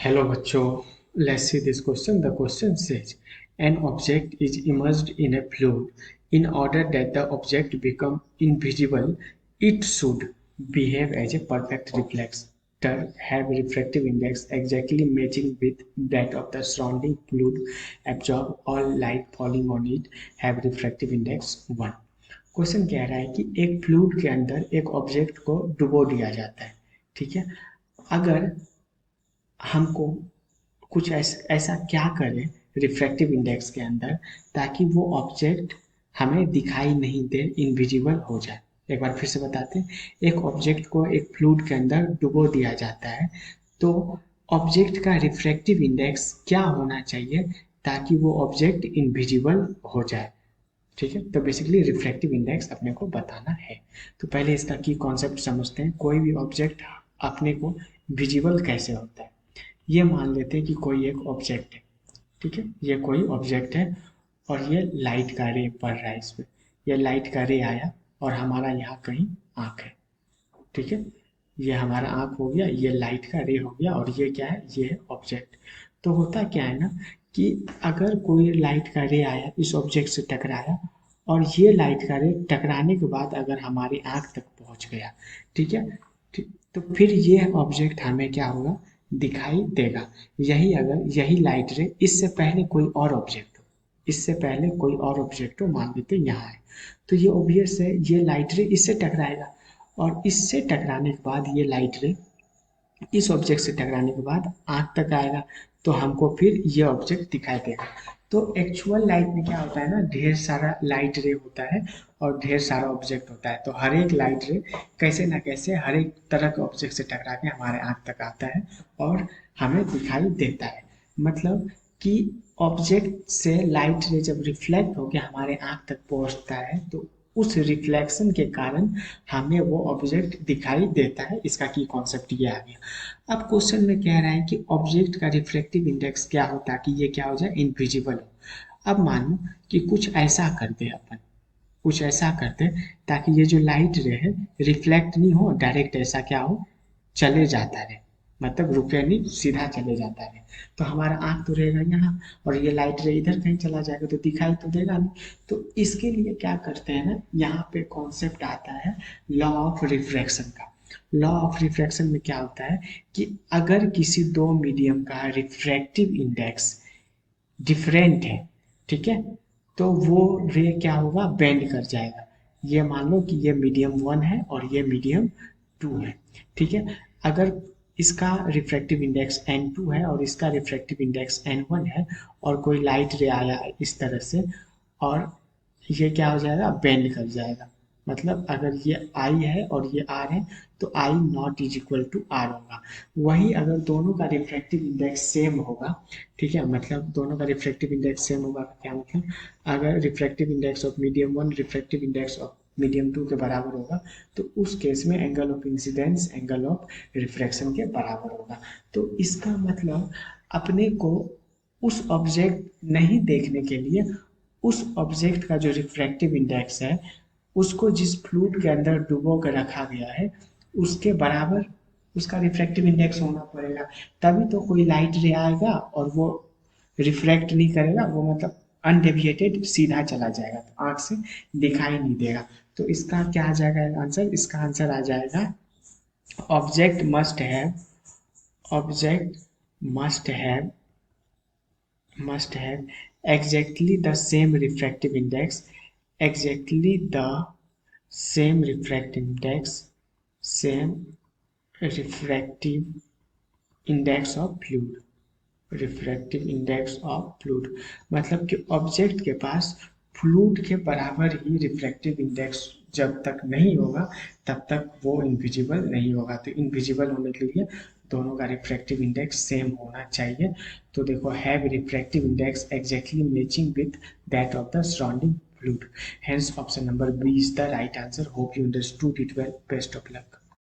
Hello बच्चों, let's see this question. The question says, an object is immersed in a fluid. In order that the object become invisible, it should behave as a perfect reflector, have refractive index exactly matching with that of the surrounding fluid, absorb all light falling on it, have refractive index 1. Question कह रहा है कि एक fluid के अंदर एक object को डुबो दिया जाता है। ठीक है, अगर हमको कुछ ऐसा क्या करें रिफ्रैक्टिव इंडेक्स के अंदर ताकि वो ऑब्जेक्ट हमें दिखाई नहीं दे, इनविजिबल हो जाए। एक बार फिर से बताते हैं, एक ऑब्जेक्ट को एक फ्लूइड के अंदर डुबो दिया जाता है, तो ऑब्जेक्ट का रिफ्रैक्टिव इंडेक्स क्या होना चाहिए ताकि वो ऑब्जेक्ट इनविजिबल हो जाए। ठीक है, तो बेसिकली रिफ्रैक्टिव इंडेक्स अपने को बताना है। तो पहले इसका की कॉन्सेप्ट समझते हैं। कोई भी ऑब्जेक्ट अपने को विजिबल कैसे होता है। ये मान लेते हैं कि कोई एक ऑब्जेक्ट है। ठीक है, ये कोई ऑब्जेक्ट है और ये लाइट का रे पड़ रहा है इस पर। ये लाइट का रे आया और हमारा यहाँ कहीं आँख है। ठीक है, ये हमारा आँख हो गया, ये लाइट का रे हो गया और ये क्या है, ये है ऑब्जेक्ट। तो होता क्या है ना कि अगर कोई लाइट का रे आया, इस ऑब्जेक्ट से टकराया और ये लाइट का रे टकराने के बाद अगर हमारी आँख तक पहुँच गया, ठीक है, तो फिर ये ऑब्जेक्ट हमें क्या होगा, दिखाई देगा। यही लाइट रे इससे पहले कोई और ऑब्जेक्ट हो, इससे पहले कोई और ऑब्जेक्ट हो, मान लेते यहाँ है, तो ये ऑब्वियस है ये लाइट रे इससे टकराएगा और इससे टकराने के बाद ये लाइट रे इस ऑब्जेक्ट से टकराने के बाद आँख तक आएगा, तो हमको फिर ये ऑब्जेक्ट दिखाई देगा। तो एक्चुअल लाइट में क्या होता है ना, ढेर सारा लाइट रे होता है और ढेर सारा ऑब्जेक्ट होता है। तो हर एक लाइट रे कैसे ना कैसे हर एक तरह के ऑब्जेक्ट से टकरा के हमारे आँख तक आता है और हमें दिखाई देता है। मतलब कि ऑब्जेक्ट से लाइट रे जब रिफ्लेक्ट होकर हमारे आँख तक पहुँचता है, तो उस रिफ्लेक्शन के कारण हमें वो ऑब्जेक्ट दिखाई देता है। इसका की कॉन्सेप्ट ये आ गया। अब क्वेश्चन में कह रहा है कि ऑब्जेक्ट का रिफ्रैक्टिव इंडेक्स क्या हो ताकि ये क्या हो जाए, इनविजिबल हो। अब मानो कि कुछ ऐसा करते अपन, कुछ ऐसा करते ताकि ये जो लाइट रे है रिफ्लेक्ट नहीं हो, डायरेक्ट ऐसा क्या हो, चले जाता रहे, मतलब रुके नहीं, सीधा चले जाता रहे। तो हमारा आँख तो रहेगा यहाँ और ये लाइट रे इधर कहीं चला जाएगा तो दिखाई तो देगा नहीं। तो इसके लिए क्या करते हैं ना, यहाँ पे कॉन्सेप्ट आता है लॉ ऑफ रिफ्रैक्शन का। लॉ ऑफ रिफ्रैक्शन में क्या होता है कि अगर किसी दो मीडियम का रिफ्रैक्टिव इंडेक्स डिफरेंट है, ठीक है, तो वो रे क्या होगा, बेंड कर जाएगा। ये मान लो कि ये मीडियम 1 है और ये मीडियम 2 है। ठीक है, अगर इसका रिफ्रैक्टिव इंडेक्स n2 है और इसका रिफ्रैक्टिव इंडेक्स n1 है और कोई लाइट रे आया इस तरह से और ये क्या हो जाएगा, बेंड कर जाएगा। मतलब अगर ये I है और ये R है तो I nought is equal to R होगा। वही अगर दोनों का रिफ्रैक्टिव इंडेक्स सेम होगा, ठीक है, मतलब दोनों का रिफ्रैक्टिव इंडेक्स सेम होगा, क्या मतलब अगर refractive index of medium 1 refractive index of medium 2 के बराबर होगा, तो उस केस में angle of incidence angle of refraction के बराबर होगा। तो इसका मतलब अपने को उस ऑब्जेक्ट नहीं देखने के लिए उस ऑब्जेक्ट का जो रिफ्रैक्टिव इंडेक्स है उसको जिस फ्लूइड के अंदर डुबो कर रखा गया है उसके बराबर उसका रिफ्रैक्टिव इंडेक्स होना पड़ेगा। तभी तो कोई लाइट रे आएगा और वो रिफ्रैक्ट नहीं करेगा, वो मतलब अनडेविएटेड सीधा चला जाएगा, तो आँख से दिखाई नहीं देगा। तो इसका क्या आ जाएगा आंसर, इसका आंसर आ जाएगा object must have, object must have must have exactly the same refractive index, exactly the same refractive index, same refractive index of fluid, refractive index of fluid. मतलब कि ऑब्जेक्ट के पास फ्लूइड के बराबर ही refractive index जब तक नहीं होगा तब तक वो इनविजिबल नहीं होगा। तो इनविजिबल होने के लिए दोनों का रिफ्रैक्टिव इंडेक्स सेम होना चाहिए। तो देखो, have refractive index exactly matching with that of the surrounding fluid. Hence option number B is the right answer. Hope you understood it well. Best of luck.